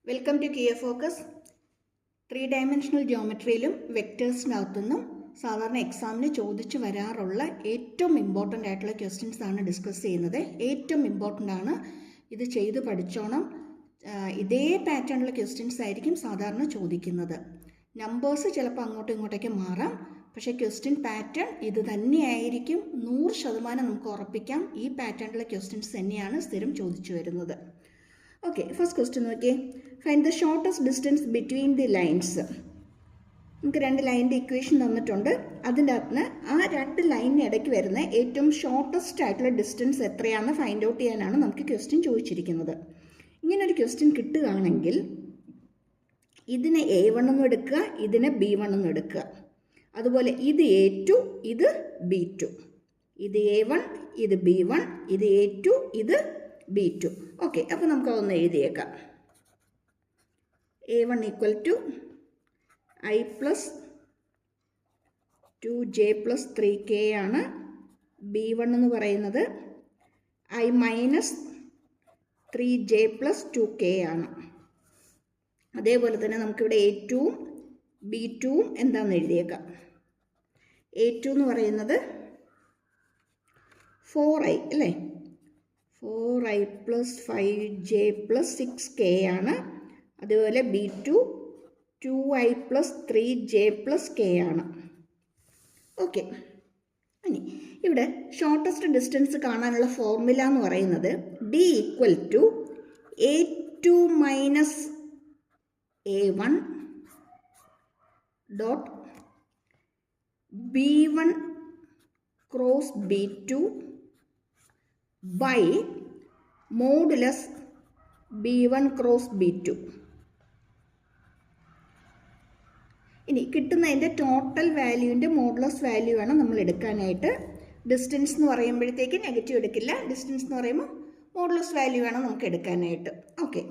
Welcome to Kia focus. 3-dimensional ജോമെട്രിയിലും വെക്ടേഴ്സിനകത്തുനിന്നും സാധാരണ എക്സാമിന് ചോദിച്ചു വരാറുള്ള ഏറ്റവും ഇമ്പോർട്ടൻ്റ് ആയിട്ടുള്ള ക്വസ്റ്റ്യൻസ് ആണ് ഡിസ്കസ് ചെയ്യുന്നത്. ഏറ്റവും ഇമ്പോർട്ടൻ്റ് ആണ്, ഇത് ചെയ്ത് പഠിച്ചോണം. ഇതേ പാറ്റേണിലുള്ള ക്വസ്റ്റ്യൻസ് ആയിരിക്കും സാധാരണ ചോദിക്കുന്നത്. നമ്പേഴ്സ് ചിലപ്പോൾ അങ്ങോട്ടും ഇങ്ങോട്ടേക്ക് മാറാം, പക്ഷേ ക്വസ്റ്റ്യൻ പാറ്റേൺ ഇത് തന്നെയായിരിക്കും. 100% നമുക്ക് ഉറപ്പിക്കാം, ഈ പാറ്റേണിലുള്ള ക്വസ്റ്റ്യൻസ് തന്നെയാണ് സ്ഥിരം ചോദിച്ചു വരുന്നത്. ഓക്കെ, ഫസ്റ്റ് ക്വസ്റ്റ്യൻ നോക്കിയേ. Find the shortest distance between the lines. നമുക്ക് രണ്ട് ലൈനിൻ്റെ ഇക്വേഷൻ തന്നിട്ടുണ്ട്. അതിൻ്റെ അകത്ത് ആ രണ്ട് ലൈനിന് ഇടയ്ക്ക് വരുന്ന ഏറ്റവും ഷോർട്ടസ്റ്റ് ആയിട്ടുള്ള ഡിസ്റ്റൻസ് എത്രയാണെന്ന് ഫൈൻഡ് ഔട്ട് ചെയ്യാനാണ് നമുക്ക് ക്വസ്റ്റ്യൻ ചോദിച്ചിരിക്കുന്നത്. ഇങ്ങനൊരു ക്വസ്റ്റ്യൻ കിട്ടുകയാണെങ്കിൽ ഇതിനെ A1 എന്നും എടുക്കുക, ഇതിനെ B1 എന്നും എടുക്കുക. അതുപോലെ ഇത് A2, ഇത് B2. ഇത് A1, ഇത് B1, ഇത് A2, ഇത് B2. ഓക്കെ, അപ്പോൾ നമുക്കതൊന്ന് എഴുതിയേക്കാം. A1 equal to I plus 2J plus 3K ആണ്. B1 എന്ന് പറയുന്നത് I minus 3J plus 2K ആണ്. അതേപോലെ തന്നെ നമുക്കിവിടെ A2ഉം B2ഉം എന്താണെന്ന് എഴുതിയേക്കാം. A2 എന്ന് പറയുന്നത് 4I അല്ലേ, 4I plus 5J plus 6K ആണ്. അതുപോലെ B2 2I plus 3J plus K ആണ്. ഓക്കെ, ഇനി ഇവിടെ ഷോർട്ടസ്റ്റ് ഡിസ്റ്റൻസ് കാണാനുള്ള ഫോർമുല എന്ന് പറയുന്നത് D equal to A2 minus A1 dot B1 cross B2 by modulus B1 cross B2. ഇനി കിട്ടുന്നതിൻ്റെ ടോട്ടൽ വാല്യൂവിൻ്റെ മോഡുലസ് വാല്യൂ വേണം നമ്മൾ എടുക്കാനായിട്ട്. ഡിസ്റ്റൻസ് എന്ന് പറയുമ്പോഴത്തേക്ക് നെഗറ്റീവ് എടുക്കില്ല, ഡിസ്റ്റൻസ് എന്ന് പറയുമ്പോൾ മോഡുലസ് വാല്യൂ വേണം നമുക്ക് എടുക്കാനായിട്ട്. ഓക്കെ,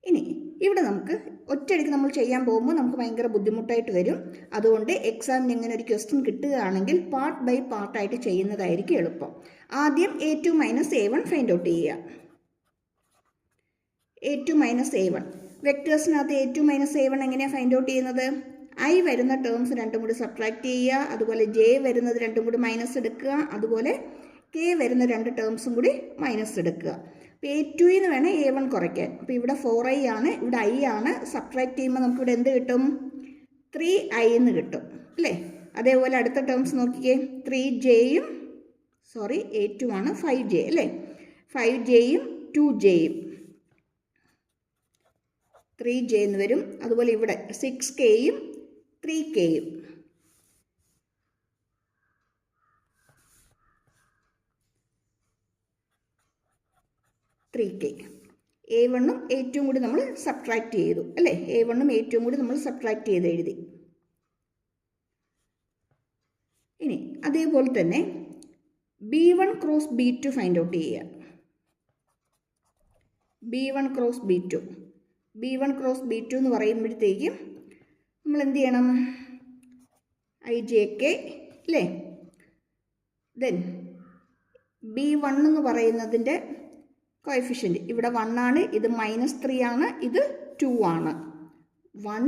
ഇനി ഇവിടെ നമുക്ക് ഒറ്റയടിക്ക് നമ്മൾ ചെയ്യാൻ പോകുമ്പോൾ നമുക്ക് ഭയങ്കര ബുദ്ധിമുട്ടായിട്ട് വരും. അതുകൊണ്ട് എക്സാമിന് ഇങ്ങനെ ഒരു ക്വസ്റ്റ്യൻ കിട്ടുകയാണെങ്കിൽ പാർട്ട് ബൈ പാർട്ടായിട്ട് ചെയ്യുന്നതായിരിക്കും എളുപ്പം. ആദ്യം A2 minus A1 find out ചെയ്യുക. A2 minus A1 വെക്ടേഴ്സിനകത്ത് A2 minus A1 എങ്ങനെയാണ് ഫൈൻഡ് ഔട്ട് ചെയ്യുന്നത്? I വരുന്ന ടേംസ് രണ്ടും കൂടി സബ്ട്രാക്ട് ചെയ്യുക, അതുപോലെ J വരുന്നത് രണ്ടും കൂടി മൈനസ് എടുക്കുക, അതുപോലെ K വരുന്ന രണ്ട് ടേംസും കൂടി മൈനസ് എടുക്കുക. അപ്പോൾ A2 നിന്ന് വേണം A1 കുറയ്ക്കാൻ. അപ്പോൾ ഇവിടെ 4I ആണ്, ഇവിടെ I ആണ്. സബ്ട്രാക്ട് ചെയ്യുമ്പോൾ നമുക്കിവിടെ എന്ത് കിട്ടും? 3I എന്ന് കിട്ടും അല്ലേ. അതേപോലെ അടുത്ത ടേംസ് നോക്കിക്കേ, 3Jയും A2 ആണ് 5J അല്ലേ, 5Jയും 2Jയും 3J എന്ന് വരും. അതുപോലെ ഇവിടെ 6Kയും 3Kയും. A1ഉം A2ഉം കൂടി നമ്മൾ സബ്ട്രാക്ട് ചെയ്തു അല്ലേ, A1ഉം A2ഉം കൂടി നമ്മൾ സബ്ട്രാക്ട് ചെയ്ത് എഴുതി. ഇനി അതേപോലെ തന്നെ B1 cross B2 find out ചെയ്യുക. B1 cross B2, B1 cross B2 എന്ന് പറയുമ്പോഴത്തേക്കും നമ്മൾ എന്ത് ചെയ്യണം? IJK അല്ലേ. ദെൻ B1 എന്ന് പറയുന്നതിൻ്റെ കോഎഫിഷ്യൻറ്റ് ഇവിടെ 1 ആണ്, ഇത് -3 ആണ്, ഇത് 2 ആണ്. 1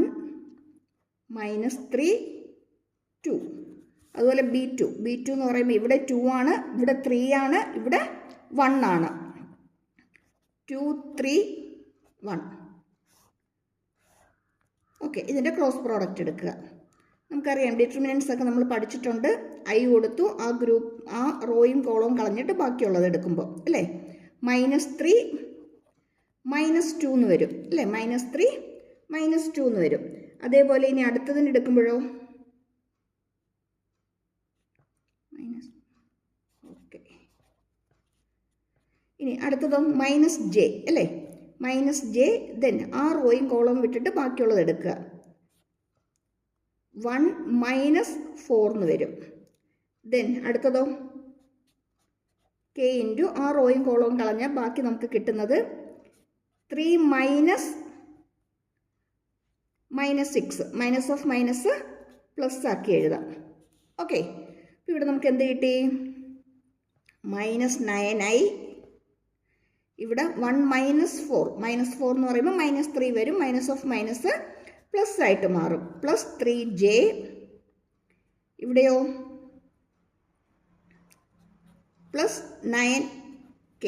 -3 2. അതുപോലെ B2 എന്ന് പറയുമ്പോൾ ഇവിടെ 2 ആണ്, ഇവിടെ 3 ആണ്, ഇവിടെ 1 ആണ്. 2 3 1. ഓക്കെ, ഇതിൻ്റെ ക്രോസ് പ്രോഡക്റ്റ് എടുക്കുക. നമുക്കറിയാം ഡിറ്റർമിനൻസ് ഒക്കെ നമ്മൾ പഠിച്ചിട്ടുണ്ട്. I കൊടുത്തു, ആ റോയും കോളവും കളഞ്ഞിട്ട് ബാക്കിയുള്ളത് എടുക്കുമ്പോൾ അല്ലേ, -3 -2 എന്ന് വരും അല്ലേ, -3 -2 എന്ന് വരും. അതേപോലെ ഇനി അടുത്തതിന് എടുക്കുമ്പോഴോ ഓക്കെ, ഇനി അടുത്തതോ -J അല്ലേ, -J. ദെൻ ആ റോയും കോളവും വിട്ടിട്ട് ബാക്കിയുള്ളത് എടുക്കുക. 1 -4 എന്ന് വരും. ദെൻ അടുത്തതോ K ഇൻറ്റു ആ റോയും കോളവും കളഞ്ഞാൽ ബാക്കി നമുക്ക് കിട്ടുന്നത് 3 -6. മൈനസ് ഓഫ് മൈനസ് പ്ലസ് ആക്കി എഴുതാം. ഓക്കെ, അപ്പോൾ ഇവിടെ നമുക്ക് എന്ത് കിട്ടി? -9I ഇവിടെ 1 -4 -4 എന്ന് പറയുമ്പോൾ -3 വരും. മൈനസ് ഓഫ് മൈനസ് പ്ലസ് ആയിട്ട് മാറും. Plus 3j. ഇവിടെയോ പ്ലസ് 9k.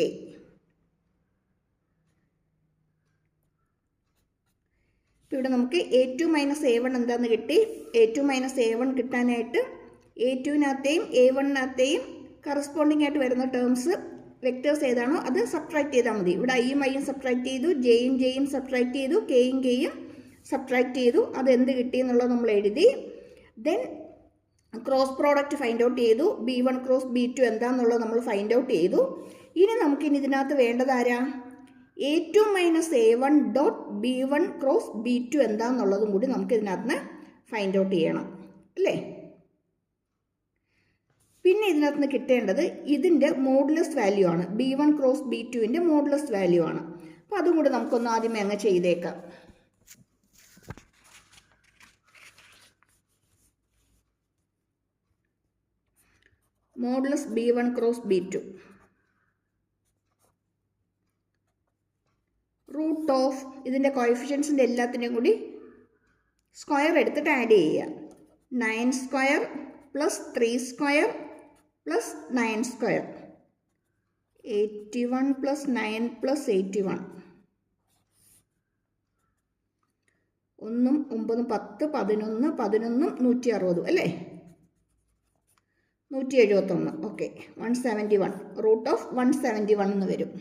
ഇവിടെ നമുക്ക് a2 - a1 എന്താന്ന് കിട്ടി. a2 - a1 കിട്ടാനായിട്ട് a2-നകത്തെയും a1-നകത്തെയും കറസ്പോണ്ടിങ് ആയിട്ട് വരുന്ന ടേംസ് വെക്ടേഴ്സ് ഏതാണോ അത് സബ്ട്രാക്ട് ചെയ്താൽ മതി. ഇവിടെ ഐയും ഐയും സബ്ട്രാക്ട് ചെയ്തു, ജെയും സബ്ട്രാക്ട് ചെയ്തു, കെയും സബ്ട്രാക്ട് ചെയ്തു. അതെന്ത് കിട്ടി എന്നുള്ളത് നമ്മൾ എഴുതി. Then cross product find out ചെയ്തു. b1 ക്രോസ് b2 എന്താണെന്നുള്ളത് നമ്മൾ ഫൈൻഡ് ഔട്ട് ചെയ്തു. ഇനി നമുക്കിനി ഇതിനകത്ത് വേണ്ടത് ആരാ? a2 - a1 dot b1 cross b2 എന്താണെന്നുള്ളതും കൂടി നമുക്ക് ഇതിനകത്ത് ഫൈൻഡ് ഔട്ട് ചെയ്യണം അല്ലേ? പിന്നെ ഇതിനകത്ത് നിന്ന് കിട്ടേണ്ടത് ഇതിൻ്റെ മോഡുലസ് വാല്യൂ ആണ്. b1 ക്രോസ് b2വിൻ്റെ മോഡുലസ് വാല്യൂ ആണ്. അപ്പോൾ അതും കൂടി നമുക്കൊന്ന് ആദ്യമേ അങ്ങ് ചെയ്തേക്കാം. Modulus b1 cross b2 root of ഇതിൻ്റെ കോഎഫിഷ്യൻസിൻ്റെ എല്ലാത്തിൻ്റെയും കൂടി സ്ക്വയർ എടുത്തിട്ട് ആഡ് ചെയ്യുക. 9² പ്ലസ് 3² പ്ലസ് 9². 81 plus 9 plus 81. 1 9 10 11 11 160 അല്ലേ? 171. ഓക്കെ. 171 റൂട്ട് ഓഫ് 171 എന്ന് വരും.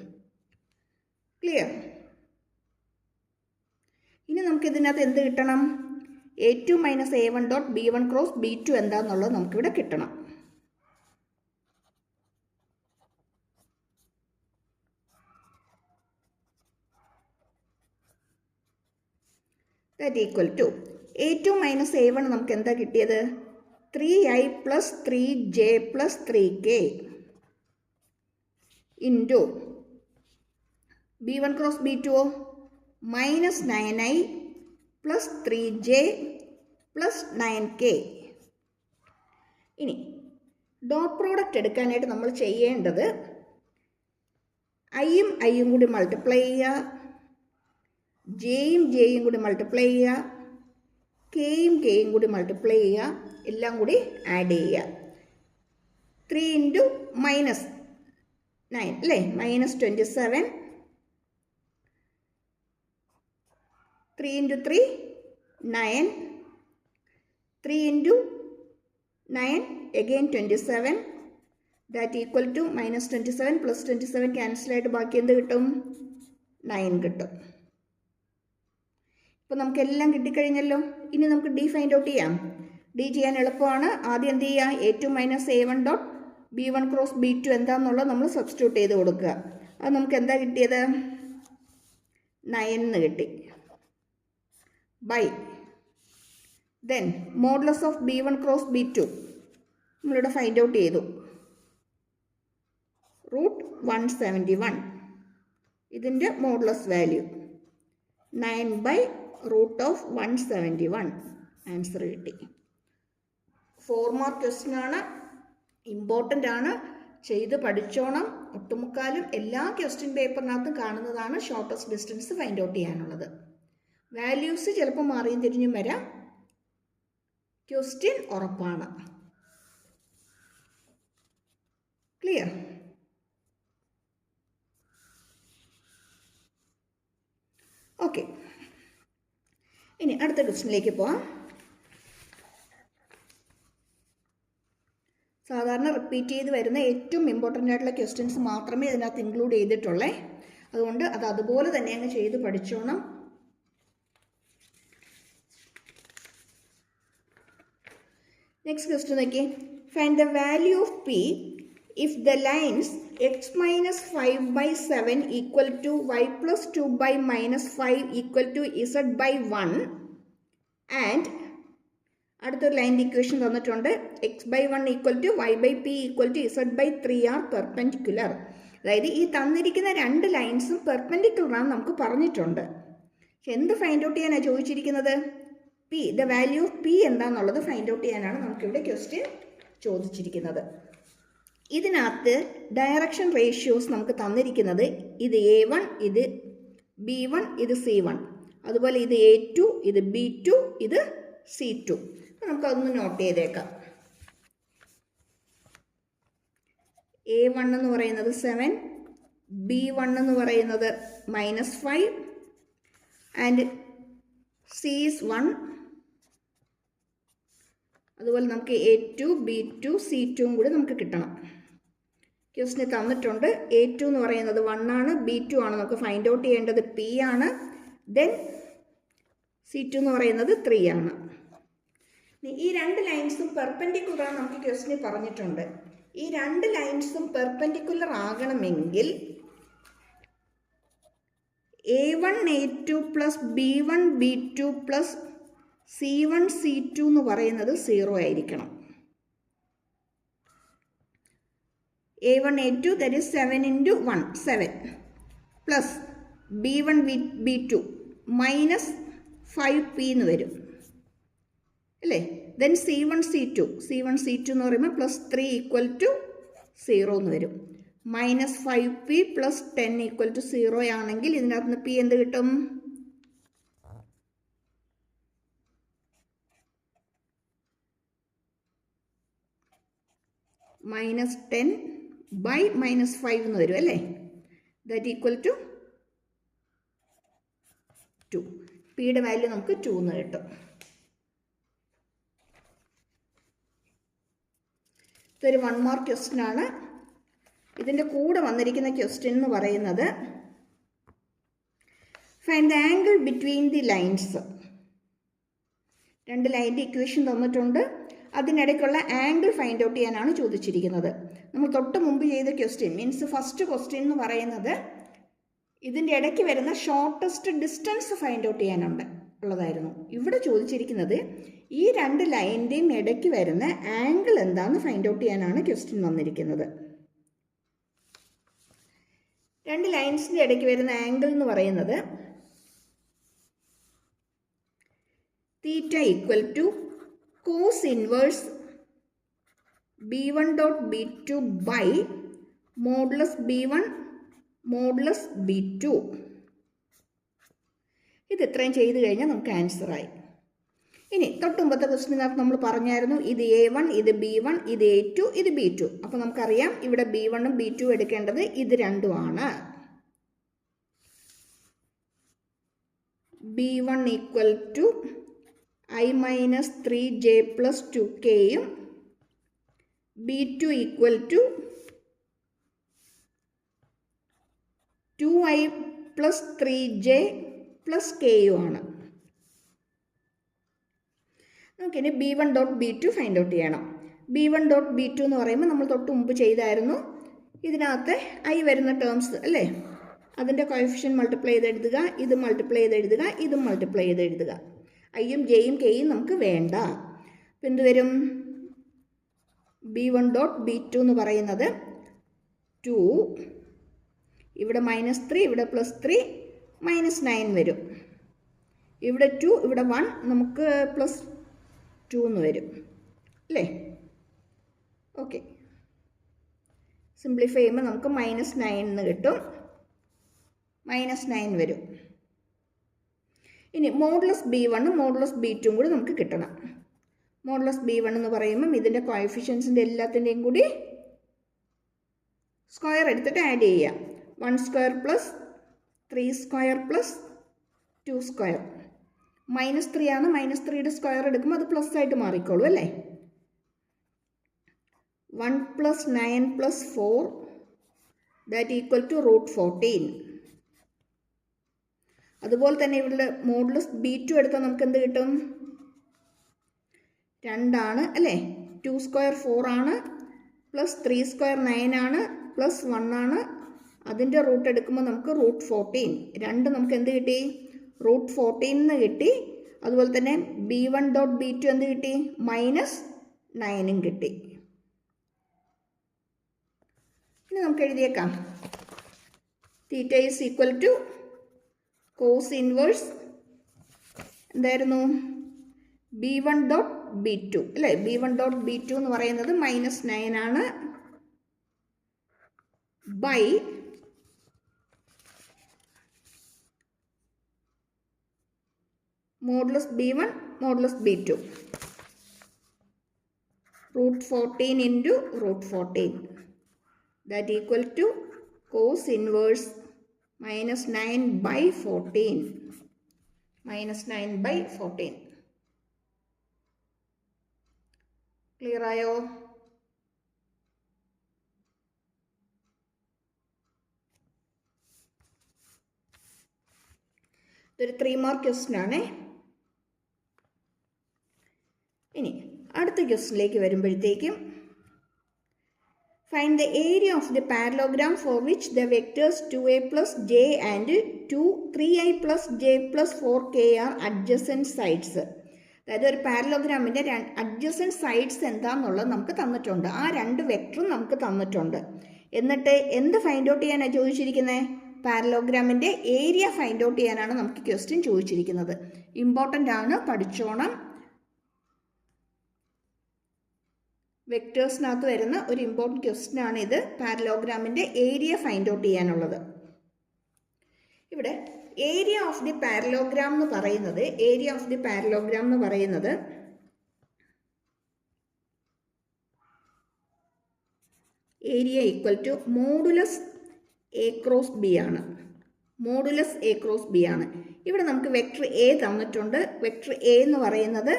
ക്ലിയർ? ഇനി നമുക്ക് ഇതിനകത്ത് എന്ത് കിട്ടണം? a2 - a1 dot b1 cross b2 എന്താണെന്നുള്ളത് നമുക്കിവിടെ കിട്ടണം. That equal to a2 - a1 നമുക്ക് എന്താ കിട്ടിയത്? 3i plus 3j plus 3k into b1 cross b2 minus 9i plus 3j plus 9k. ഇനി ഡോട്ട് പ്രോഡക്റ്റ് എടുക്കാനായിട്ട് നമ്മൾ ചെയ്യേണ്ടത് ഐയും ഐയും കൂടി മൾട്ടിപ്ലൈ ചെയ്യുക, ജെയും കൂടി മൾട്ടിപ്ലൈ ചെയ്യുക, കെയും കൂടി മൾട്ടിപ്ലൈ ചെയ്യുക, എല്ലാം കൂടി ആഡ് ചെയ്യുക. 3 ഇൻറ്റു -9 അല്ലേ? -27. 3 into 3 9. 3 into 9 again 27. That equal to -27 plus 27 ക്യാൻസലായിട്ട് ബാക്കി എന്ത് കിട്ടും? 9 കിട്ടും. ഇപ്പോൾ നമുക്കെല്ലാം കിട്ടിക്കഴിഞ്ഞല്ലോ. ഇനി നമുക്ക് ഡി ഫൈൻഡ് ഔട്ട് ചെയ്യാം. ഡി ചെയ്യാൻ എളുപ്പമാണ്. ആദ്യം എന്ത് ചെയ്യുക? a2 - a1 dot b1 cross b2 എന്താണെന്നുള്ളത് നമ്മൾ സബ്സ്റ്റിറ്റ്യൂട്ട് ചെയ്ത് കൊടുക്കുക. അത് നമുക്ക് എന്താ കിട്ടിയത്? 9 എന്ന് കിട്ടി. By then modulus of b1 cross b2 നമ്മളിവിടെ ഫൈൻഡ് ഔട്ട് ചെയ്തു. റൂട്ട് 171 ഇതിൻ്റെ modulus value 9 by root of 171. Answer കിട്ടി. 4 മാർക്ക് ക്വസ്റ്റ്യൻ ആണ്, ഇമ്പോർട്ടൻ്റ് ആണ്, ചെയ്ത് പഠിച്ചോണം. ഒട്ടുമുക്കാലും എല്ലാ ക്വസ്റ്റ്യൻ പേപ്പറിനകത്തും കാണുന്നതാണ് ഷോർട്ടസ്റ്റ് ഡിസ്റ്റൻസ് ഫൈൻഡ് ഔട്ട് ചെയ്യാനുള്ളത്. വാല്യൂസ് ചിലപ്പോൾ മാറിയും തിരിഞ്ഞും വരാം. ക്വസ്റ്റ്യൻ ഉറപ്പാണ്. ക്ലിയർ? ഓക്കെ. ഇനി അടുത്ത ക്വസ്റ്റ്യനിലേക്ക് പോവാം. സാധാരണ റിപ്പീറ്റ് ചെയ്ത് വരുന്ന ഏറ്റവും ഇമ്പോർട്ടൻ്റ് ആയിട്ടുള്ള ക്വസ്റ്റ്യൻസ് മാത്രമേ ഇതിനകത്ത് ഇൻക്ലൂഡ് ചെയ്തിട്ടുള്ളേ. അതുകൊണ്ട് അത് അതുപോലെ തന്നെ അങ്ങ് ചെയ്ത് പഠിച്ചോണം. നെക്സ്റ്റ് ക്വസ്റ്റ്യൻ നോക്കി. Find the value of P if the lines x minus 5 by 7 equal to y plus 2 by minus 5 equal to z by 1 and അടുത്തൊരു ലൈൻ്റെ ഇക്വേഷൻ തന്നിട്ടുണ്ട്. X by 1 equal to y by p equal to z by 3 are perpendicular. അതായത് ഈ തന്നിരിക്കുന്ന രണ്ട് ലൈൻസും perpendicular ആണെന്ന് നമുക്ക് പറഞ്ഞിട്ടുണ്ട്. എന്ത് ഫൈൻഡ് ഔട്ട് ചെയ്യാനാണ് ചോദിച്ചിരിക്കുന്നത്? P, the value of P എന്താണെന്നുള്ളത് ഫൈൻഡ് ഔട്ട് ചെയ്യാനാണ് നമുക്കിവിടെ ക്വസ്റ്റ്യൻ ചോദിച്ചിരിക്കുന്നത്. ഇതിനകത്ത് ഡയറക്ഷൻ റേഷ്യോസ് നമുക്ക് തന്നിരിക്കുന്നത് ഇത് A1, ഇത് B1, ഇത് C1, അതുപോലെ ഇത് A2, ഇത് B2, ഇത് C2. നമുക്കതൊന്ന് നോട്ട് ചെയ്തേക്കാം. A1 എന്ന് പറയുന്നത് 7, B1 എന്ന് പറയുന്നത് -5 ആൻഡ് C is 1. അതുപോലെ നമുക്ക് A2, B2, C2 കൂടി നമുക്ക് കിട്ടണം. ക്വസ്റ്റിന് തന്നിട്ടുണ്ട്. A2 എന്ന് പറയുന്നത് 1 ആണ്, B2 ആണ് നമുക്ക് ഫൈൻഡ് ഔട്ട് ചെയ്യേണ്ടത് P ആണ്, ദെൻ C2 എന്ന് പറയുന്നത് 3 ആണ്. ഈ രണ്ട് ലൈൻസും പെർപെൻഡിക്കുലർ ആണ് നമുക്ക് ക്വസ്റ്റിന് പറഞ്ഞിട്ടുണ്ട്. ഈ രണ്ട് ലൈൻസും പെർപെൻഡിക്കുലർ ആകണമെങ്കിൽ A1, A2 plus B1, B2 plus C1, C2 എന്ന് പറയുന്നത് 0 ആയിരിക്കണം. A1, A2 that is 7 into 1, 7 plus B1, B2 minus 5P എന്ന് വരും അല്ലേ. ദെൻ C1, C2 എന്ന് പറയുമ്പോൾ പ്ലസ് 3 ഈക്വൽ ടു 0 എന്ന് വരും. Minus 5P plus 10 equal to 0 ആണെങ്കിൽ ഇതിനകത്ത് നിന്ന് P എന്ത് കിട്ടും? -10 by -5 എന്ന് വരും അല്ലേ. That equal to 2. പിയുടെ വാല്യൂ നമുക്ക് 2 എന്ന് കിട്ടും. ഇതൊരു 1 മാർക്ക് ക്വസ്റ്റ്യൻ ആണ്. ഇതിൻ്റെ കൂടെ വന്നിരിക്കുന്ന ക്വസ്റ്റ്യൻ എന്ന് പറയുന്നത് find the angle between the lines. രണ്ട് ലൈൻ്റെ ഇക്വേഷൻ തന്നിട്ടുണ്ട്. അതിനിടയ്ക്കുള്ള ആംഗിൾ ഫൈൻഡ് ഔട്ട് ചെയ്യാനാണ് ചോദിച്ചിരിക്കുന്നത്. നമ്മൾ തൊട്ട് മുമ്പ് ചെയ്ത ക്വസ്റ്റ്യൻ മീൻസ് ഫസ്റ്റ് ക്വസ്റ്റ്യൻ എന്ന് പറയുന്നത് ഇതിൻ്റെ ഇടയ്ക്ക് വരുന്ന ഷോർട്ടസ്റ്റ് ഡിസ്റ്റൻസ് ഫൈൻഡ് ഔട്ട് ചെയ്യാനുണ്ട് ഉള്ളതായിരുന്നു. ഇവിടെ ചോദിച്ചിരിക്കുന്നത് ഈ രണ്ട് ലൈൻ്റെയും ഇടയ്ക്ക് വരുന്ന ആംഗിൾ എന്താണെന്ന് ഫൈൻഡ് ഔട്ട് ചെയ്യാനാണ് ക്വസ്റ്റ്യൻ വന്നിരിക്കുന്നത്. രണ്ട് ലൈൻസിൻ്റെ ഇടയ്ക്ക് വരുന്ന ആംഗിൾ എന്ന് പറയുന്നത് theta equal to cos inverse B1 dot B2 by modulus B1 modulus B2. ഇത് ഇത്രയും ചെയ്ത് കഴിഞ്ഞാൽ നമുക്ക് ആൻസറായി. ഇനി തൊട്ടുമ്പത്തെ ക്വസ്റ്റിനകത്ത് നമ്മൾ പറഞ്ഞായിരുന്നു ഇത് A1, ഇത് B1, ഇത് A2, ഇത് B2. അപ്പോൾ നമുക്കറിയാം ഇവിടെ B1 ഉം B2 എടുക്കേണ്ടത് ഇത് രണ്ടുമാണ്. B1 equal to I-3j plus 2kയും B2 equal to 2i plus 3j plus kയും ആണ്. നമുക്കിനി B1 dot B2 find out ചെയ്യണം. B1 ഡോട്ട് B2 എന്ന് പറയുമ്പോൾ നമ്മൾ തൊട്ട് മുമ്പ് ചെയ്തായിരുന്നു. ഇതിനകത്ത് I വരുന്ന ടേംസ് അല്ലേ, അതിൻ്റെ കോഎഫിഷ്യൻ മൾട്ടിപ്ലൈ ചെയ്ത് എഴുതുക, ഇത് മൾട്ടിപ്ലൈ ചെയ്ത് എഴുതുക, ഇതും മൾട്ടിപ്ലൈ ചെയ്ത് എഴുതുക. ഐയും ജെയും കെയും നമുക്ക് വേണ്ട. അപ്പം എന്ത് വരും? B1 ഡോട്ട് B2 എന്ന് പറയുന്നത് 2, ഇവിടെ -3, ഇവിടെ +3, -9 വരും. ഇവിടെ 2, ഇവിടെ 1, നമുക്ക് +2 എന്ന് വരും അല്ലേ. ഓക്കെ, സിംപ്ലിഫൈ ചെയ്യുമ്പോൾ നമുക്ക് -9 എന്ന് കിട്ടും. -9 വരും. ഇനി മോഡുലസ് B1 മോഡുലസ് B2 കൂടി നമുക്ക് കിട്ടണം. മോഡുലസ് B1 എന്ന് പറയുമ്പം ഇതിൻ്റെ കോഎഫിഷ്യൻസിൻ്റെ എല്ലാത്തിൻ്റെയും കൂടി സ്ക്വയർ എടുത്തിട്ട് ആഡ് ചെയ്യുക. 1 square plus 3 square plus 2 square. -3 ആണ്, -3യുടെ സ്ക്വയർ എടുക്കുമ്പോൾ അത് പ്ലസ് ആയിട്ട് മാറിക്കോളൂ അല്ലേ. 1 + 9 + 4 ദാറ്റ് ഈക്വൽ ടു √14. അതുപോലെ തന്നെ ഇവിടെ മോഡുലസ് B2 എടുത്താൽ നമുക്ക് എന്ത് കിട്ടും? 2 ആണ് അല്ലേ. 2 സ്ക്വയർ 4 ആണ്, പ്ലസ് 3 സ്ക്വയർ 9 ആണ്, പ്ലസ് 1 ആണ്. അതിൻ്റെ റൂട്ട് എടുക്കുമ്പോൾ നമുക്ക് √14. 2 നമുക്ക് എന്ത് കിട്ടി? √14 എന്ന് കിട്ടി. അതുപോലെ തന്നെ B1 ഡോട്ട് B2 എന്ത് കിട്ടി? -9 കിട്ടി. ഇനി നമുക്ക് എഴുതിയേക്കാം. Theta is equal to cos inverse എന്തായിരുന്നു? B1 ഡോട്ട് B2 അല്ലേ. B1 ഡോട്ട് B2 എന്ന് പറയുന്നത് -9 ആണ്. by modulus b1 modulus b2. Root 14 into root 14. That equal to cos inverse minus 9 by 14. Minus 9 by 14. Clear ആയോ? ഇതൊരു 3 മാർക്ക് ക്വസ്റ്റ്യൻ ആണേ. ഇനി അടുത്ത ക്വസ്റ്റ്യനിലേക്ക് വരുമ്പോഴത്തേക്കും find the area of the parallelogram for which the vectors 2a plus j and 3i plus j plus 4k are adjacent sides. അതായത് ഒരു പാരലോഗ്രാമിൻ്റെ adjacent sides എന്താണെന്നുള്ളത് നമുക്ക് തന്നിട്ടുണ്ട്. ആ രണ്ട് വെക്ടറും നമുക്ക് തന്നിട്ടുണ്ട്. എന്നിട്ട് എന്ത് ഫൈൻഡ് ഔട്ട് ചെയ്യാനാണ് ചോദിച്ചിരിക്കുന്നത്? പാരലോഗ്രാമിൻ്റെ ഏരിയ ഫൈൻഡ് ഔട്ട് ചെയ്യാനാണ് നമുക്ക് ക്വസ്റ്റ്യൻ ചോദിച്ചിരിക്കുന്നത്. ഇമ്പോർട്ടൻ്റ് ആണ്, പഠിച്ചോണം. വെക്ടേഴ്സിനകത്ത് വരുന്ന ഒരു ഇമ്പോർട്ടൻറ്റ് ക്വസ്റ്റ്യൻ ആണ് ഇത്. പാരലോഗ്രാമിൻ്റെ ഏരിയ ഫൈൻഡ് ഔട്ട് ചെയ്യാനുള്ളത്. ഇവിടെ ഏരിയ ഓഫ് ദി പാരലോഗ്രാം എന്ന് പറയുന്നത് area equal to modulus A cross b ആണ്. ഇവിടെ നമുക്ക് വെക്ടർ എ തന്നിട്ടുണ്ട്. വെക്ടർ എ എന്ന് പറയുന്നത്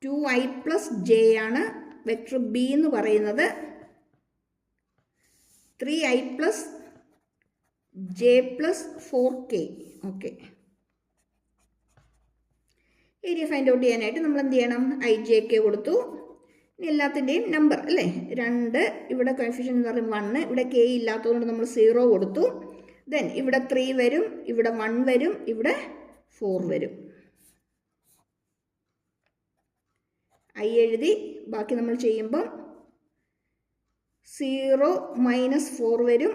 2i plus j ആണ്. വെക്ടർ ബി എന്ന് പറയുന്നത് 3i plus j plus 4k. Okay, area find out ചെയ്യാനായിട്ട് നമ്മൾ എന്ത് ചെയ്യണം? ഐ ജെ കെ കൊടുത്തു. ഇനി എല്ലാത്തിൻ്റെയും നമ്പർ അല്ലേ, 2, ഇവിടെ കോഎഫിഷ്യന്റ് എന്ന് പറയുമ്പോൾ 1, ഇവിടെ കെ ഇല്ലാത്തതുകൊണ്ട് നമ്മൾ 0 കൊടുത്തു. ദെൻ ഇവിടെ 3 വരും, ഇവിടെ 1 വരും, ഇവിടെ 4 വരും. ഐ എഴുതി. ബാക്കി നമ്മൾ ചെയ്യുമ്പം 0 - 4 വരും,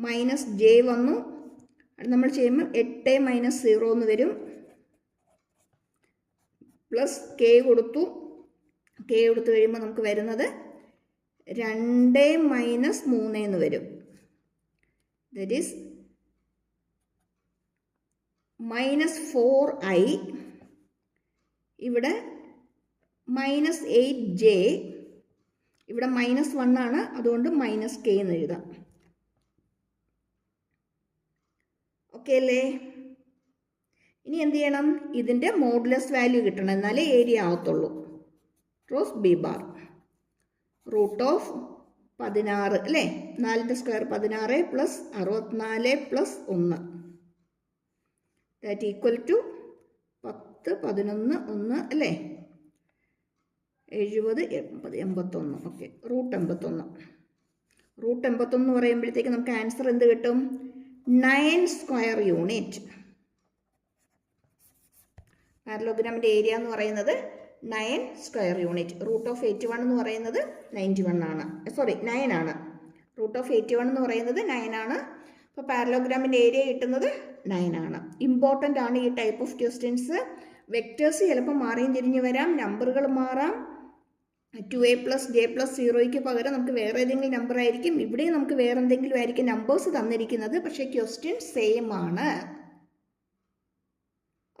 മൈനസ് ജെ വന്നു. നമ്മൾ ചെയ്യുമ്പോൾ 8 - 0 എന്ന് വരും. പ്ലസ് കെ കൊടുത്തു. കെ കൊടുത്തു കഴിയുമ്പോൾ നമുക്ക് വരുന്നത് 2 - 3 എന്ന് വരും. That is -4i. ഇവിടെ -8j. ഇവിടെ -1 ആണ്, അതുകൊണ്ട് -k എന്ന് എഴുതാം. ഓക്കെ അല്ലേ? ഇനി എന്ത് ചെയ്യണം? ഇതിൻ്റെ മോഡുലസ് വാല്യൂ കിട്ടണം, എന്നാലേ ഏരിയ ആവത്തുള്ളൂ. Cross B bar root of 16 അല്ലേ, 4ൻ്റെ square 16 plus 64 plus 1 that equal to 10, 11, 1 അല്ലേ, 70, 80, 81. ഓക്കെ, റൂട്ട് 81 എന്ന് പറയുമ്പോഴത്തേക്ക് നമുക്ക് ആൻസർ എന്ത് കിട്ടും? 9 സ്ക്വയർ യൂണിറ്റ്. പാരലോഗ്രാമിൻ്റെ ഏരിയ എന്ന് പറയുന്നത് 9 സ്ക്വയർ യൂണിറ്റ്. റൂട്ട് ഓഫ് 81 എന്ന് പറയുന്നത് 91 ആണ്. 9 ആണ്. റൂട്ട് ഓഫ് 81 എന്ന് പറയുന്നത് 9 ആണ്. അപ്പോൾ പാരലോഗ്രാമിൻ്റെ ഏരിയ കിട്ടുന്നത് 9 ആണ്. ഇമ്പോർട്ടൻ്റ് ആണ് ഈ ടൈപ്പ് ഓഫ് ക്വസ്റ്റ്യൻസ്. വെക്ടേഴ്സ് ചിലപ്പോൾ മാറിയും തിരിഞ്ഞ് വരാം, നമ്പറുകൾ മാറാം. 2a plus j plus 0യ്ക്ക് പകരം നമുക്ക് വേറെ ഏതെങ്കിലും നമ്പർ ആയിരിക്കും. ഇവിടെ നമുക്ക് വേറെ എന്തെങ്കിലും ആയിരിക്കും നമ്പേഴ്സ് തന്നിരിക്കുന്നത്, പക്ഷേ ക്വസ്റ്റ്യൻ സെയിം ആണ്.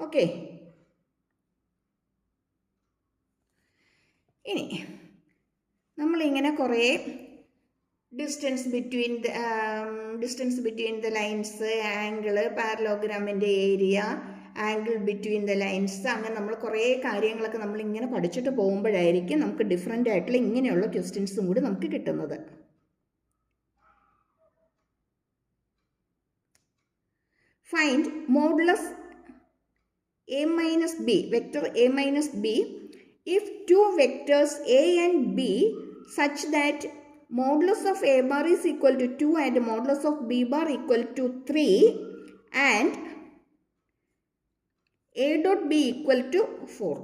ഓക്കെ, ഇനി നമ്മളിങ്ങനെ കുറേ distance between the lines, angle, പാരലോഗ്രാമിൻ്റെ area, angle between the lines, അങ്ങനെ നമ്മൾ കുറേ കാര്യങ്ങളൊക്കെ നമ്മളിങ്ങനെ പഠിച്ചിട്ട് പോകുമ്പോഴായിരിക്കും നമുക്ക് ഡിഫറെൻ്റ് ആയിട്ടുള്ള ഇങ്ങനെയുള്ള ക്വസ്റ്റ്യൻസും കൂടി നമുക്ക് കിട്ടുന്നത്. Find modulus a minus b, vector a minus b, if two vectors a and b such that modulus of a bar is equal to 2 and modulus of b bar equal to 3 and a dot b equal to 4.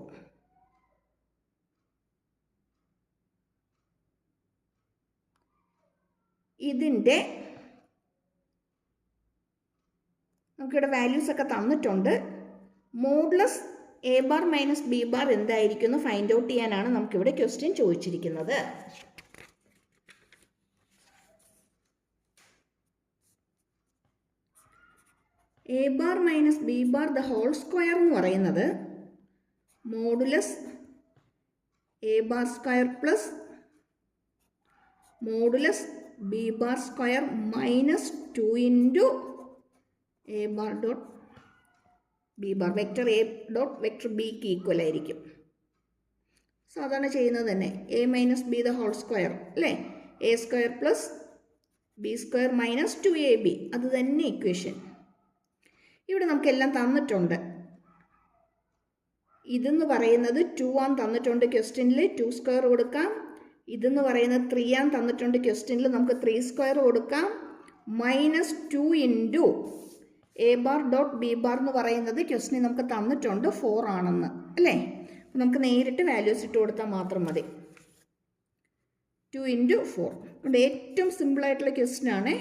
ഇതിൻ്റെ നമുക്കിവിടെ values ഒക്കെ തന്നിട്ടുണ്ട്. Modulus A bar minus B bar എന്തായിരിക്കും എന്ന് find out ചെയ്യാനാണ് നമുക്കിവിടെ question ചോദിച്ചിരിക്കുന്നത്. A bar minus B bar the whole square എന്ന് പറയുന്നത് modulus A bar square plus modulus B bar square minus 2 into A bar dot B bar. Vector A dot vector ബിക്ക് equal ആയിരിക്കും. സാധാരണ ചെയ്യുന്നത് തന്നെ A minus B the whole square അല്ലേ, A square plus B square minus 2ab. അത് തന്നെ equation. ഇവിടെ നമുക്കെല്ലാം തന്നിട്ടുണ്ട്. ഇതെന്ന് പറയുന്നത് 2 ആന്ന് തന്നിട്ടുണ്ട് ക്വസ്റ്റ്യനിൽ, 2 സ്ക്വയർ കൊടുക്കാം. ഇതെന്ന് പറയുന്നത് 3 ആന്ന് തന്നിട്ടുണ്ട് ക്വസ്റ്റ്യനിൽ, നമുക്ക് 3 സ്ക്വയർ കൊടുക്കാം. Minus 2 into A bar dot B bar എന്ന് പറയുന്നത് ക്വസ്റ്റ്യനിൽ നമുക്ക് തന്നിട്ടുണ്ട് 4 ആണെന്ന് അല്ലേ. നമുക്ക് നേരിട്ട് വാല്യൂസ് ഇട്ട് കൊടുത്താൽ മാത്രം മതി. 2 ഇൻറ്റു 4. അതുകൊണ്ട് ഏറ്റവും സിമ്പിളായിട്ടുള്ള ക്വസ്റ്റ്യൻ ആണ്.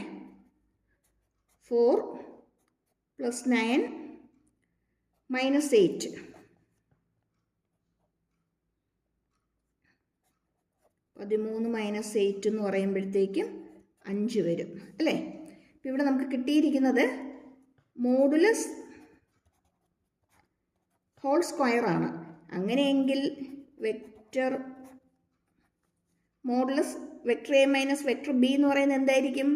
4 പ്ലസ് 9 മൈനസ് 8. പതിമൂന്ന് മൈനസ് 8 എന്ന് പറയുമ്പോഴത്തേക്കും 5 വരും അല്ലേ. അപ്പം ഇവിടെ നമുക്ക് കിട്ടിയിരിക്കുന്നത് മോഡുലസ് ഹോൾ സ്ക്വയർ ആണ്. അങ്ങനെയെങ്കിൽ vector modulus vector a minus vector B എന്ന് പറയുന്നത് എന്തായിരിക്കും?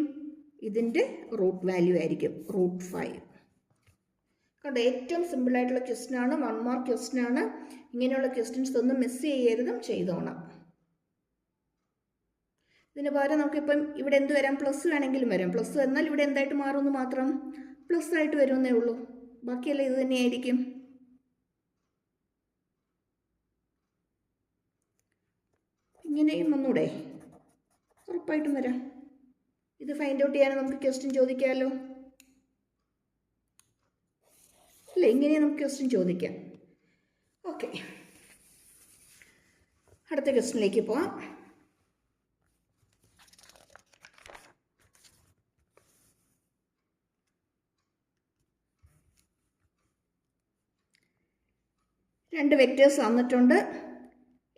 ഇതിൻ്റെ റൂട്ട് വാല്യൂ ആയിരിക്കും √5. കണ്ടോ, ഏറ്റവും സിമ്പിളായിട്ടുള്ള ക്വസ്റ്റ്യൻ ആണ്, 1 മാർക്ക് ക്വസ്റ്റ്യൻ ആണ്. ഇങ്ങനെയുള്ള ക്വസ്റ്റ്യൻസ് ഒന്നും മിസ് ചെയ്യരുതും, ചെയ്തോണം. ഇതിന് പകരം നമുക്കിപ്പം ഇവിടെ എന്ത് വരാം? പ്ലസ് വേണമെങ്കിലും വരാം. പ്ലസ് വന്നാൽ ഇവിടെ എന്തായിട്ട് മാറുമെന്ന് മാത്രം, പ്ലസ് ആയിട്ട് വരുമെന്നേ ഉള്ളൂ. ബാക്കിയെല്ലാം ഇത് തന്നെയായിരിക്കും. ഇങ്ങനെയും ഒന്നൂടെ ഉറപ്പായിട്ടും വരാം. ഇത് ഫൈൻഡ് ഔട്ട് ചെയ്യാൻ നമുക്ക് ക്വസ്റ്റ്യൻ ചോദിക്കാമല്ലോ അല്ലേ. ഇങ്ങനെ നമുക്ക് ക്വസ്റ്റ്യൻ ചോദിക്കാം. ഓക്കെ, അടുത്ത ക്വസ്റ്റ്യനിലേക്ക് പോവാം. രണ്ട് വെക്റ്റേഴ്സ് തന്നിട്ടുണ്ട്.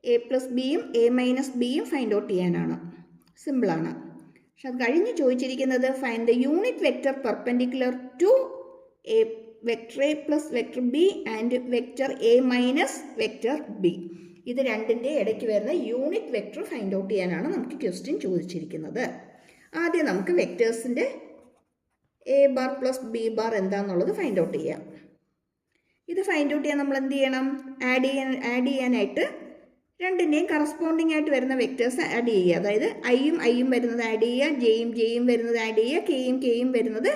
എ പ്ലസ് ബിയും എ മൈനസ് ബിയും ഫൈൻഡ് ഔട്ട് ചെയ്യാനാണ്. സിമ്പിളാണ്. പക്ഷെ അത് കഴിഞ്ഞ് ചോദിച്ചിരിക്കുന്നത് find the unit vector perpendicular to a vector a plus vector b and vector a minus vector b. ഇത് രണ്ടിൻ്റെ ഇടയ്ക്ക് വരുന്ന യൂണിറ്റ് വെക്റ്റർ ഫൈൻഡ് ഔട്ട് ചെയ്യാനാണ് നമുക്ക് ക്വസ്റ്റ്യൻ ചോദിച്ചിരിക്കുന്നത്. ആദ്യം നമുക്ക് വെക്റ്റേഴ്സിൻ്റെ A bar plus B bar എന്താണെന്നുള്ളത് ഫൈൻഡ് ഔട്ട് ചെയ്യാം. ഇത് ഫൈൻഡ് ഔട്ട് ചെയ്യാൻ നമ്മൾ എന്ത് ചെയ്യണം? ആഡ് ചെയ്യാനായിട്ട് രണ്ടിൻ്റെയും കറസ്പോണ്ടിങ് ആയിട്ട് വരുന്ന വെക്റ്റേഴ്സ് ആഡ് ചെയ്യുക. അതായത് ഐയും ഐയും വരുന്നത് ആഡ് ചെയ്യുക, ജെയും ജെയും വരുന്നത് ആഡ് ചെയ്യുക, കെയും കെയും വരുന്നത്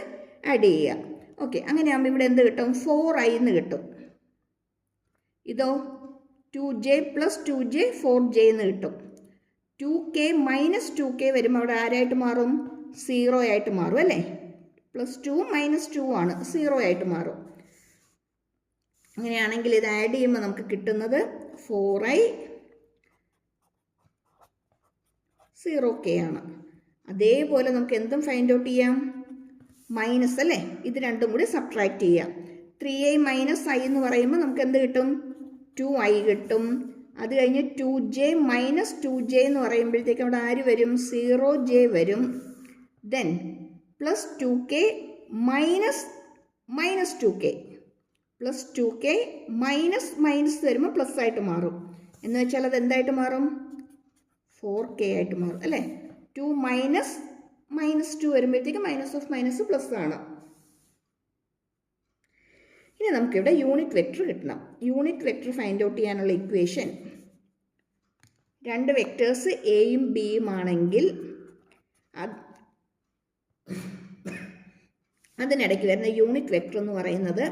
ആഡ് ചെയ്യുക. ഓക്കെ, അങ്ങനെയാകുമ്പോൾ ഇവിടെ എന്ത് കിട്ടും? 4i എന്ന് കിട്ടും. ഇതോ 2j പ്ലസ് 2j 4j എന്ന് കിട്ടും. 2k മൈനസ് 2k വരുമ്പോൾ അവിടെ ആരായിട്ട് മാറും? 0 ആയിട്ട് മാറും അല്ലേ. +2 - 2 ആണ്, 0 ആയിട്ട് മാറും. അങ്ങനെയാണെങ്കിൽ ഇത് ആഡ് ചെയ്യുമ്പോൾ നമുക്ക് കിട്ടുന്നത് 4i 0k ആണ്. അതേപോലെ നമുക്ക് എന്തും ഫൈൻഡ് ഔട്ട് ചെയ്യാം? മൈനസ് അല്ലേ, ഇത് രണ്ടും കൂടി സബ്ട്രാക്ട് ചെയ്യാം. 3i മൈനസ് i എന്ന് പറയുമ്പോൾ നമുക്ക് എന്ത് കിട്ടും? 2i കിട്ടും. അത് കഴിഞ്ഞ് 2j മൈനസ് 2j എന്ന് പറയുമ്പോഴത്തേക്ക് അവിടെ ആര് വരും? 0j വരും. Then plus 2k minus 2k plus 2k minus വരുമ്പോൾ പ്ലസ് ആയിട്ട് മാറും. എന്ന് വെച്ചാൽ അത് എന്തായിട്ട് മാറും? 4k ആയിട്ട് മാറും അല്ലേ. 2 മൈനസ് 2 വരുമ്പോഴത്തേക്ക് മൈനസ് ഓഫ് മൈനസ് പ്ലസ് ആണ്. ഇനി നമുക്കിവിടെ യൂണിറ്റ് വെക്റ്റർ കിട്ടണം. യൂണിറ്റ് വെക്റ്റർ ഫൈൻഡ് ഔട്ട് ചെയ്യാനുള്ള ഇക്വേഷൻ, രണ്ട് വെക്റ്റേഴ്സ് എയും ബിയും ആണെങ്കിൽ അതിനിടയ്ക്ക് വരുന്ന യൂണിറ്റ് വെക്റ്റർ എന്ന് പറയുന്നത്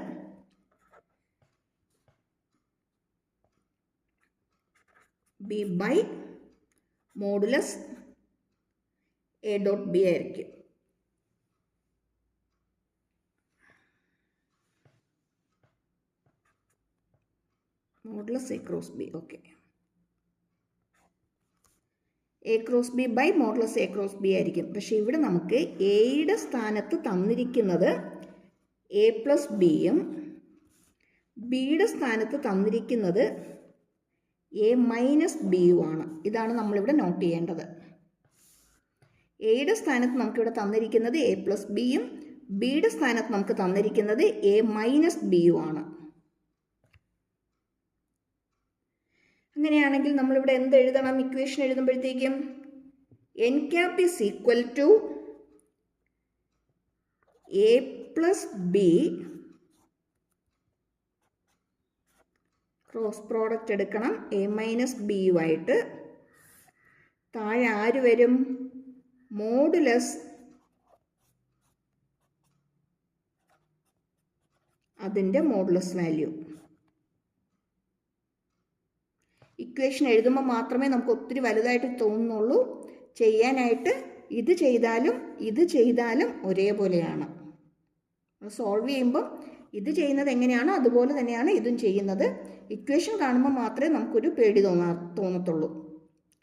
B by modulus A dot B ആയിരിക്കും. Modulus A cross B. Okay, A cross B by modulus A cross B ആയിരിക്കും. പക്ഷേ ഇവിടെ നമുക്ക് എയുടെ സ്ഥാനത്ത് തന്നിരിക്കുന്നത് എ പ്ലസ് ബിയും ബിയുടെ സ്ഥാനത്ത് തന്നിരിക്കുന്നത് എ മൈനസ് ബിയും ആണ്. ഇതാണ് നമ്മളിവിടെ നോട്ട് ചെയ്യേണ്ടത്. എയുടെ സ്ഥാനത്ത് നമുക്കിവിടെ തന്നിരിക്കുന്നത് എ പ്ലസ് ബിയും ബിയുടെ സ്ഥാനത്ത് നമുക്ക് തന്നിരിക്കുന്നത് എ മൈനസ് ബി യു ആണ്. അങ്ങനെയാണെങ്കിൽ നമ്മളിവിടെ എന്ത് എഴുതണം? ഇക്വേഷൻ എഴുതുമ്പോഴത്തേക്കും N cap is equal to A plus B, cross product എടുക്കണം എ മൈനസ് ബി യു ആയിട്ട്. താഴെ ആര് വരും? മോഡുലസ് അതിൻ്റെ മോഡുലസ് വാല്യൂ. ഇക്വേഷൻ എഴുതുമ്പോൾ മാത്രമേ നമുക്ക് ഒത്തിരി വലുതായിട്ട് തോന്നുന്നുള്ളൂ. ചെയ്യാനായിട്ട് ഇത് ചെയ്താലും ഒരേപോലെയാണ്. സോൾവ് ചെയ്യുമ്പോൾ ഇത് ചെയ്യുന്നത് എങ്ങനെയാണോ അതുപോലെ തന്നെയാണ് ഇതും ചെയ്യുന്നത്. ഇക്വേഷൻ കാണുമ്പോൾ മാത്രമേ നമുക്കൊരു പേടി തോന്നത്തുള്ളൂ.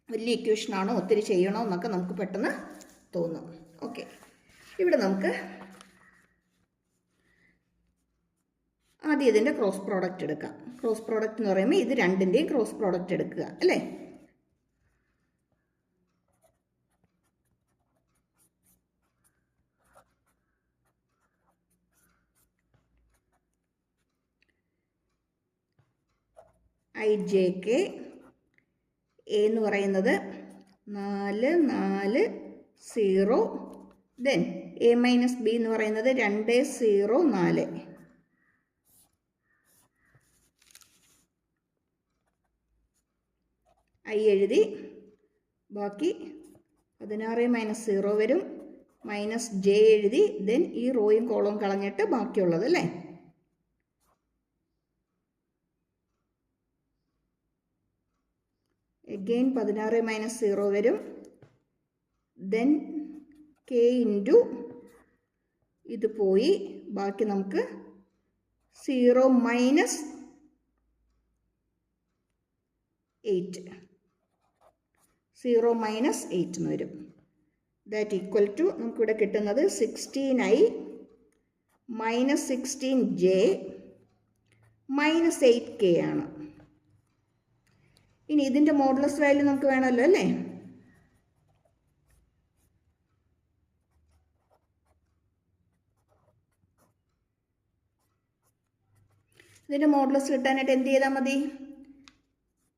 വലിയ ഇക്വേഷനാണോ, ഒത്തിരി ചെയ്യണോ എന്നൊക്കെ നമുക്ക് പെട്ടെന്ന് തോന്നും. ഓക്കെ, ഇവിടെ നമുക്ക് ആദ്യം ഇതിൻ്റെ ക്രോസ് പ്രോഡക്റ്റ് എടുക്കാം. ക്രോസ് പ്രോഡക്റ്റ് എന്ന് പറയുമ്പോൾ ഇത് രണ്ടിൻ്റെയും ക്രോസ് പ്രോഡക്റ്റ് എടുക്കുക അല്ലേ. ഐ ജെ കെ എ എന്ന് പറയുന്നത് 4 4 0, ദെൻ എ മൈനസ് ബി എന്ന് പറയുന്നത് 2 0 4. ഐ എഴുതി, ബാക്കി 16 മൈനസ് 0 വരും, മൈനസ് ജെ എഴുതി, ദെൻ ഈ റോയും കോളവും കളഞ്ഞിട്ട് ബാക്കിയുള്ളത് അല്ലേ. again 16 മൈനസ് 0 വരും, ദെൻ കെ ഇൻറ്റു ഇത് പോയി, ബാക്കി നമുക്ക് 0 മൈനസ് 8 എന്ന് വരും. ദാറ്റ് ഈക്വൽ ടു നമുക്കിവിടെ കിട്ടുന്നത് 16i minus 16j minus 8k ആണ്. ഇനി ഇതിൻ്റെ മോഡുലസ് വാല്യൂ നമുക്ക് വേണമല്ലോ അല്ലേ. ഇതിൻ്റെ മോഡുലസ് കിട്ടാനായിട്ട് എന്ത് ചെയ്താൽ മതി?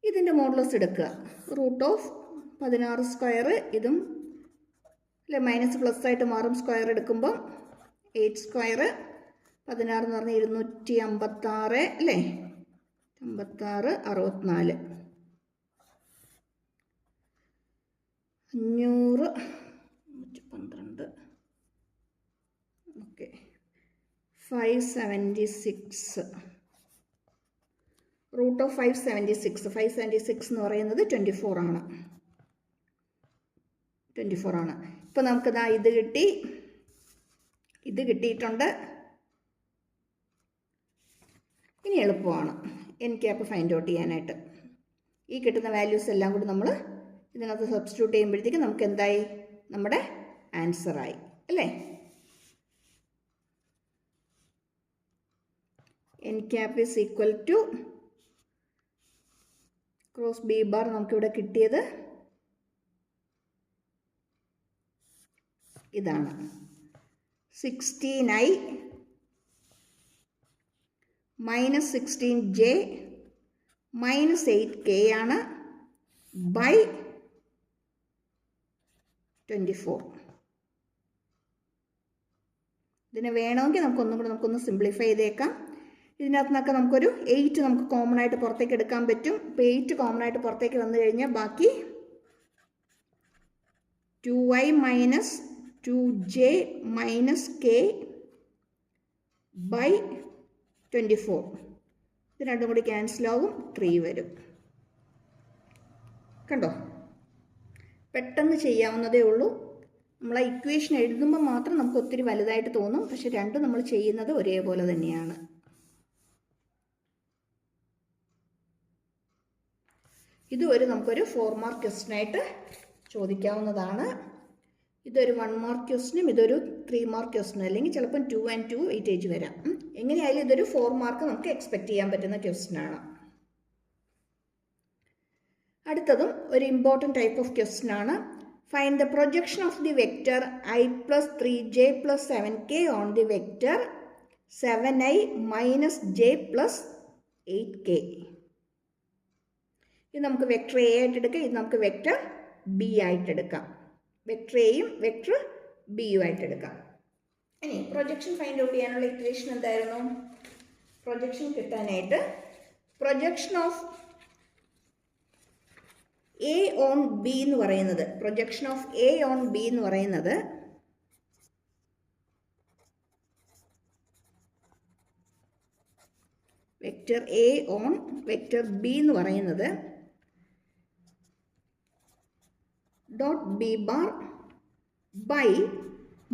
ഇതിൻ്റെ മോഡുലസ് എടുക്കുക. റൂട്ട് ഓഫ് 16 സ്ക്വയർ, ഇതും അല്ലെ മൈനസ് പ്ലസ് ആയിട്ട് മാറും. സ്ക്വയർ എടുക്കുമ്പോൾ 8 സ്ക്വയർ 16 എന്ന് പറഞ്ഞാൽ 256 അല്ലേ. 56 64 500 112. ഓക്കെ, 576. റൂട്ട് ഓഫ് 576 എന്ന് പറയുന്നത് 24 ആണ്. 24 ആണ്. ഇപ്പോൾ നമുക്കിതാ ഇത് കിട്ടിയിട്ടുണ്ട്. ഇനി എളുപ്പമാണ് എൻ ക്യാപ്പ് ഫൈൻഡ് ഔട്ട് ചെയ്യാനായിട്ട്. ഈ കിട്ടുന്ന വാല്യൂസ് എല്ലാം കൂടി നമ്മൾ ഇതിനകത്ത് സബ്സ്റ്റിറ്റ്യൂട്ട് ചെയ്യുമ്പോഴത്തേക്ക് നമുക്ക് എന്തായി? നമ്മുടെ ആൻസറായി അല്ലേ. N cap is equal to cross B bar നമുക്കിവിടെ കിട്ടിയത് ഇതാണ്. 16i minus 16j minus 8k ആണ് ബൈ 24. ഇതിനെ വേണമെങ്കിൽ നമുക്കൊന്ന് സിംപ്ലിഫൈ ചെയ്തേക്കാം. ഇതിനകത്ത് നിന്നൊക്കെ നമുക്കൊരു 8 നമുക്ക് കോമൺ ആയിട്ട് പുറത്തേക്ക് എടുക്കാൻ പറ്റും. ഇപ്പോൾ 8 കോമൺ ആയിട്ട് പുറത്തേക്ക് വന്നു കഴിഞ്ഞാൽ ബാക്കി 2i minus 2j minus k by 24. ഇത് രണ്ടും കൂടി ക്യാൻസലാവും, 3 വരും. കണ്ടോ, പെട്ടെന്ന് ചെയ്യാവുന്നതേ ഉള്ളൂ. നമ്മൾ ആ ഇക്വേഷൻ എഴുതുമ്പോൾ മാത്രം നമുക്ക് ഒത്തിരി വലുതായിട്ട് തോന്നും, പക്ഷെ രണ്ടും നമ്മൾ ചെയ്യുന്നത് ഒരേപോലെ തന്നെയാണ്. നമുക്കൊരു 4 മാർക്ക് ക്വസ്റ്റ്യനായിട്ട് ചോദിക്കാവുന്നതാണ്. ഇതൊരു 1 മാർക്ക് ക്വസ്റ്റ്യനും ഇതൊരു 3 മാർക്ക് ക്വസ്റ്റ്യനും, അല്ലെങ്കിൽ ചിലപ്പം 2 and 2 വെയിറ്റേജ് വരാം. എങ്ങനെയായാലും ഇതൊരു 4 മാർക്ക് നമുക്ക് എക്സ്പെക്റ്റ് ചെയ്യാൻ പറ്റുന്ന ക്വസ്റ്റ്യനാണ്. അടുത്തതും ഒരു ഇമ്പോർട്ടൻറ്റ് ടൈപ്പ് ഓഫ് ക്വസ്റ്റ്യനാണ്. Find the projection of the vector I plus 3j plus 7k on the vector 7i minus j plus 8k. ഇത് നമുക്ക് വെക്ടർ എ ആയിട്ട് എടുക്കാം, ഇത് നമുക്ക് വെക്ടർ ബി ആയിട്ട് എടുക്കാം. വെക്ടർ എയും വെക്ടർ ബിയും ആയിട്ട് എടുക്കാം. ഇനി പ്രൊജക്ഷൻ ഫൈൻഡ് ഔട്ട് ചെയ്യാനുള്ള ഇക്വേഷൻ എന്തായിരുന്നു? പ്രൊജക്ഷൻ കിട്ടാനായിട്ട് projection of a on b എന്ന് പറയുന്നത്, projection of a on b എന്ന് പറയുന്നത് vector a on vector b എന്ന് പറയുന്നത് dot B bar by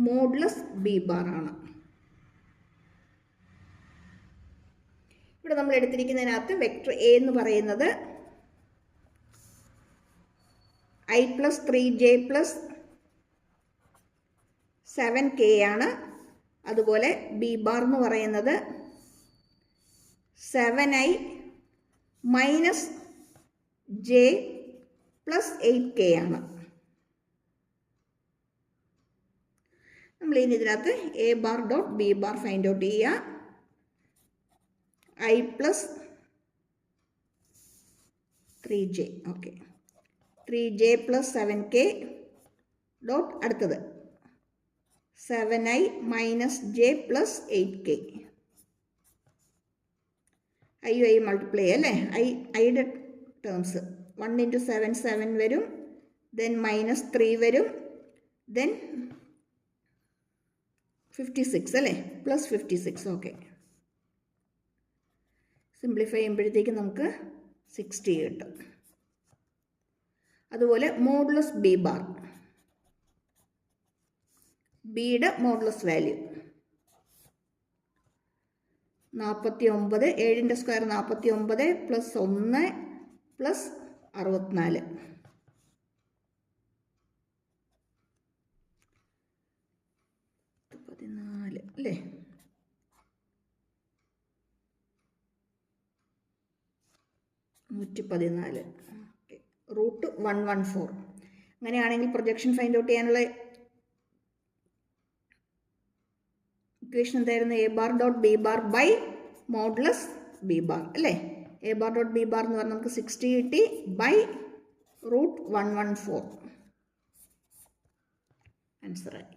modulus B bar ആണ്. ഇവിടെ നമ്മൾ എടുത്തിരിക്കുന്നതിനകത്ത് വെക്ടർ എ എന്ന് പറയുന്നത് I plus 3j plus 7k ആണ്. അതുപോലെ ബി ബാർ എന്ന് പറയുന്നത് 7i minus j plus 8k ആണ്. നമ്മൾ ഇനി ഇതിനകത്ത് A bar dot B bar find out ചെയ്യുക. I plus 3j, okay, 3j plus 7k dot അടുത്തത് 7i minus j plus 8k. I multiply അല്ലേ, ഐയുടെ ടേംസ് 1 into 7 7 വരും, ദെൻ മൈനസ് 3 വരും, ദെൻ 56 അല്ലേ, പ്ലസ് 56. ഓക്കെ, സിംപ്ലിഫൈ ചെയ്യുമ്പോഴത്തേക്ക് നമുക്ക് 60 കിട്ടും. അതുപോലെ മോഡുലസ് ബി ബാർ, ബിയുടെ മോഡുലസ് വാല്യൂ 49, 7ൻ്റെ സ്ക്വയർ 49 പ്ലസ് 1 പ്ലസ് 64, അല്ലേ, √14 റൂട്ട് 114. അങ്ങനെയാണെങ്കിൽ പ്രൊജക്ഷൻ ഫൈൻഡ് ഔട്ട് ചെയ്യാനുള്ള ഇക്വേഷൻ എന്തായിരുന്നു? A bar dot B bar by modulus B bar അല്ലേ. A bar dot B bar എന്ന് പറഞ്ഞാൽ നമുക്ക് 60 കിട്ടി, ബൈ റൂട്ട് 114 ആൻസറായി.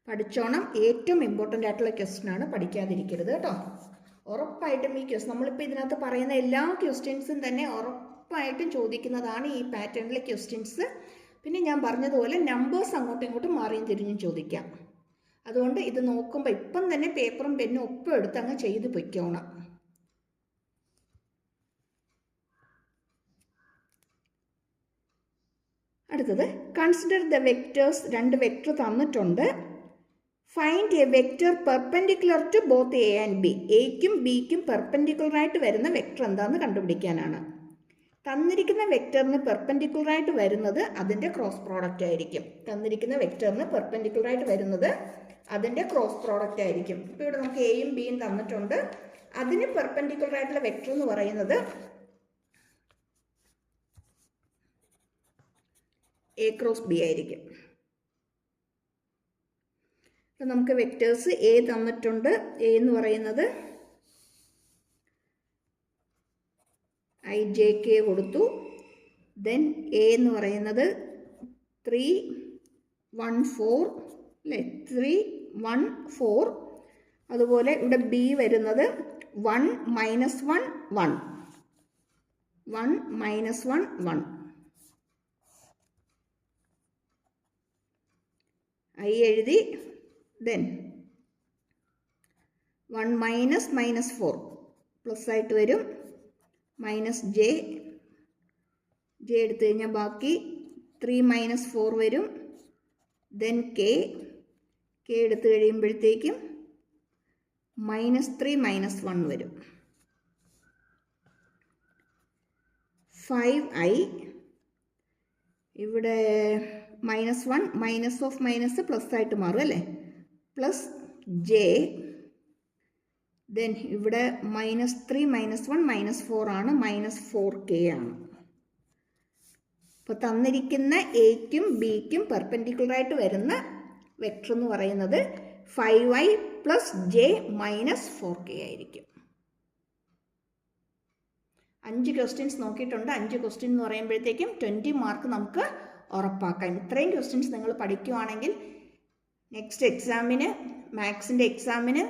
പഠിച്ചോണം, ഏറ്റവും ഇമ്പോർട്ടൻ്റ് ആയിട്ടുള്ള ക്വസ്റ്റ്യനാണ്, പഠിക്കാതിരിക്കരുത് കേട്ടോ. ഉറപ്പായിട്ടും ഈ ക്വസ്റ്റ്യൻ നമ്മളിപ്പോൾ ഇതിനകത്ത് പറയുന്ന എല്ലാ ക്വസ്റ്റ്യൻസും തന്നെ ഉറപ്പായിട്ടും ചോദിക്കുന്നതാണ് ഈ പാറ്റേണിലെ ക്വസ്റ്റ്യൻസ്. പിന്നെ ഞാൻ പറഞ്ഞതുപോലെ നമ്പേഴ്സ് അങ്ങോട്ടും ഇങ്ങോട്ടും മാറിയും തിരിഞ്ഞും ചോദിക്കാം. അതുകൊണ്ട് ഇത് നോക്കുമ്പോൾ ഇപ്പം തന്നെ പേപ്പറും പെന്നും ഒപ്പം എടുത്ത് അങ്ങ് ചെയ്ത് പൊയ്ക്കോണം. അടുത്തത് കൺസിഡർ ദ വെക്ടേഴ്സ്. 2 വെക്ടർ തന്നിട്ടുണ്ട്. Find a vector perpendicular to both A and B. എയ്ക്കും ബിക്കും പെർപെൻഡിക്കുലറായിട്ട് വരുന്ന വെക്ടർ എന്താണെന്ന് കണ്ടുപിടിക്കാനാണ്. തന്നിരിക്കുന്ന വെക്ടറിന് പെർപെൻഡിക്കുലറായിട്ട് വരുന്നത് അതിൻ്റെ ക്രോസ് പ്രോഡക്റ്റ് ആയിരിക്കും. തന്നിരിക്കുന്ന വെക്ടറിന് പെർപെൻഡിക്കുലറായിട്ട് വരുന്നത് അതിൻ്റെ ക്രോസ് പ്രോഡക്റ്റ് ആയിരിക്കും. ഇപ്പോൾ ഇവിടെ നമുക്ക് എയും ബിയും തന്നിട്ടുണ്ട്. അതിന് പെർപെൻഡിക്കുലറായിട്ടുള്ള വെക്ടർ എന്ന് പറയുന്നത് എ ക്രോസ് ബി ആയിരിക്കും. അപ്പം നമുക്ക് വെക്ടേഴ്സ് എ തന്നിട്ടുണ്ട്. എ എന്ന് പറയുന്നത് IJK കൊടുത്തു. ദെൻ എ എന്ന് പറയുന്നത് 3 1 4 അല്ലേ, 3 1 4. അതുപോലെ ഇവിടെ ബി വരുന്നത് 1 -1 1 1 -1 1. ഐ എഴുതി. ദെൻ 1 -4 പ്ലസ് ആയിട്ട് വരും, മൈനസ് ജെ എടുത്തു കഴിഞ്ഞാൽ ബാക്കി 3 -4 വരും. ദെൻ കെ എടുത്തു കഴിയുമ്പോഴത്തേക്കും -3 -1 വരും. 5i ഇവിടെ -1 മൈനസ് ഓഫ് മൈനസ് പ്ലസ് ആയിട്ട് മാറും അല്ലേ, പ്ലസ് ജെ. ദെൻ ഇവിടെ -3 -1 -4 ആണ്, -4k ആണ്. അപ്പോൾ തന്നിരിക്കുന്ന എയ്ക്കും ബിക്കും പെർപെൻഡിക്കുലറായിട്ട് വരുന്ന വെക്ടർ എന്ന് പറയുന്നത് 5i + j - 4k ആയിരിക്കും. 5 ക്വസ്റ്റ്യൻസ് നോക്കിയിട്ടുണ്ട്. 5 ക്വസ്റ്റ്യൻ എന്ന് പറയുമ്പോഴത്തേക്കും 20 മാർക്ക് നമുക്ക് ഉറപ്പാക്കാം. ഇത്രയും ക്വസ്റ്റ്യൻസ് നിങ്ങൾ പഠിക്കുവാണെങ്കിൽ നെക്സ്റ്റ് എക്സാമിന്, മാത്സിൻ്റെ എക്സാമിന്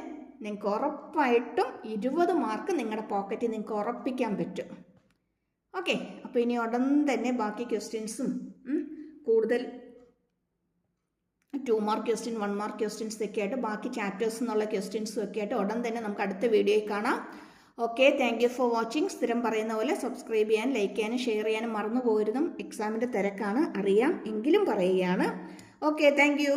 നിങ്ങൾക്ക് ഉറപ്പായിട്ടും 20 മാർക്ക് നിങ്ങളുടെ പോക്കറ്റിൽ നിങ്ങൾക്ക് ഉറപ്പിക്കാൻ പറ്റും. ഓക്കെ, അപ്പോൾ ഇനി ഉടൻ തന്നെ ബാക്കി ക്വസ്റ്റ്യൻസും കൂടുതൽ 2 മാർക്ക് ക്വസ്റ്റ്യൻ, 1 മാർക്ക് ക്വസ്റ്റ്യൻസ് ഒക്കെ ആയിട്ട് ബാക്കി ചാപ്റ്റേഴ്സ് എന്നുള്ള ക്വസ്റ്റ്യൻസും ഒക്കെ ആയിട്ട് ഉടൻ തന്നെ നമുക്ക് അടുത്ത വീഡിയോയിൽ കാണാം. Okay, thank you for watching. സ്ഥിരം പറയുന്ന പോലെ സബ്സ്ക്രൈബ് ചെയ്യാനും ലൈക്ക് ചെയ്യാനും ഷെയർ ചെയ്യാനും മറന്നു പോകരുതും. എക്സാമിൻ്റെ തിരക്കാണ്, അറിയാം, എങ്കിലും പറയുകയാണ്. Okay, thank you.